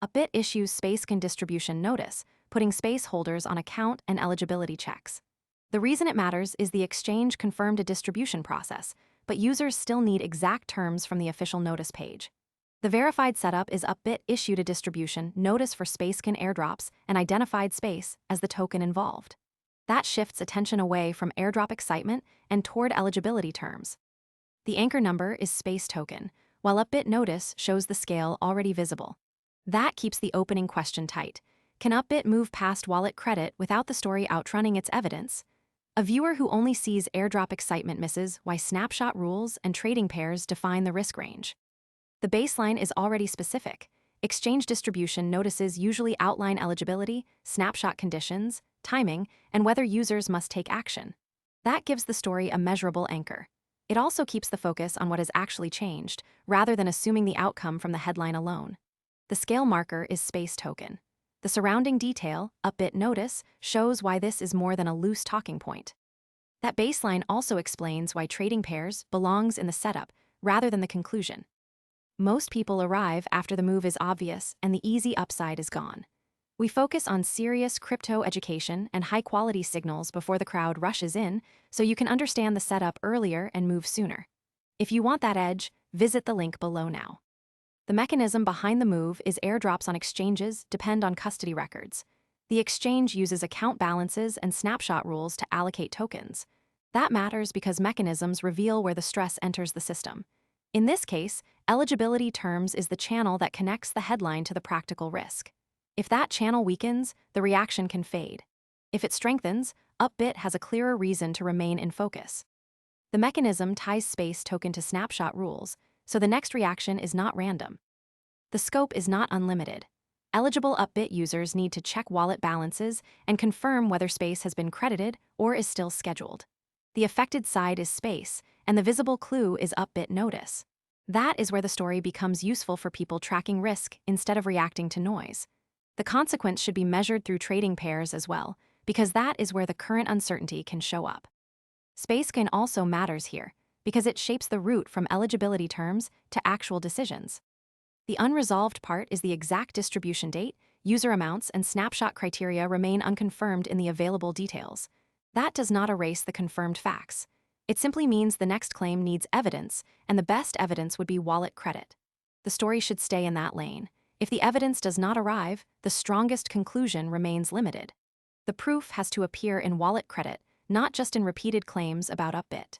Upbit issues Spacecoin distribution notice, putting space holders on account and eligibility checks. The reason it matters is the exchange confirmed a distribution process, but users still need exact terms from the official notice page. The verified setup is Upbit issued a distribution notice for Spacecoin airdrops and identified space as the token involved. That shifts attention away from airdrop excitement and toward eligibility terms. The anchor number is space token, while Upbit notice shows the scale already visible. That keeps the opening question tight. Can Upbit move past wallet credit without the story outrunning its evidence? A viewer who only sees airdrop excitement misses why snapshot rules and trading pairs define the risk range. The baseline is already specific. Exchange distribution notices usually outline eligibility, snapshot conditions, timing, and whether users must take action. That gives the story a measurable anchor. It also keeps the focus on what has actually changed, rather than assuming the outcome from the headline alone. The scale marker is space token. The surrounding detail, Upbit notice, shows why this is more than a loose talking point. That baseline also explains why trading pairs belongs in the setup rather than the conclusion. Most people arrive after the move is obvious and the easy upside is gone. We focus on serious crypto education and high-quality signals before the crowd rushes in, so you can understand the setup earlier and move sooner. If you want that edge, visit the link below now. The mechanism behind the move is airdrops on exchanges depend on custody records. The exchange uses account balances and snapshot rules to allocate tokens. That matters because mechanisms reveal where the stress enters the system. In this case, eligibility terms is the channel that connects the headline to the practical risk. If that channel weakens, the reaction can fade. If it strengthens, Upbit has a clearer reason to remain in focus. The mechanism ties space token to snapshot rules, so the next reaction is not random. The scope is not unlimited. Eligible Upbit users need to check wallet balances and confirm whether space has been credited or is still scheduled. The affected side is space, and the visible clue is Upbit notice. That is where the story becomes useful for people tracking risk instead of reacting to noise. The consequence should be measured through trading pairs as well, because that is where the current uncertainty can show up. Spacecoin also matters here, because it shapes the route from eligibility terms to actual decisions. The unresolved part is the exact distribution date, user amounts, and snapshot criteria remain unconfirmed in the available details. That does not erase the confirmed facts. It simply means the next claim needs evidence, and the best evidence would be wallet credit. The story should stay in that lane. If the evidence does not arrive, the strongest conclusion remains limited. The proof has to appear in wallet credit, not just in repeated claims about Upbit.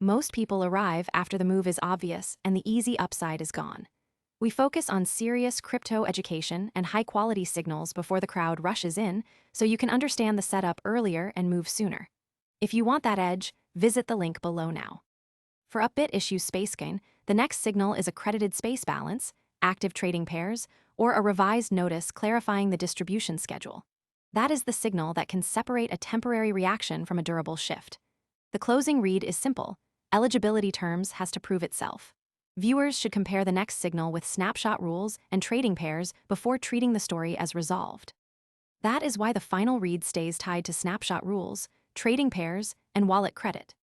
Most people arrive after the move is obvious and the easy upside is gone. We focus on serious crypto education and high-quality signals before the crowd rushes in, so you can understand the setup earlier and move sooner. If you want that edge, visit the link below now. For Upbit issues Spacecoin, the next signal is a credited space balance, active trading pairs, or a revised notice clarifying the distribution schedule. That is the signal that can separate a temporary reaction from a durable shift. The closing read is simple. Eligibility terms has to prove itself. Viewers should compare the next signal with snapshot rules and trading pairs before treating the story as resolved. That is why the final read stays tied to snapshot rules, trading pairs, and wallet credit.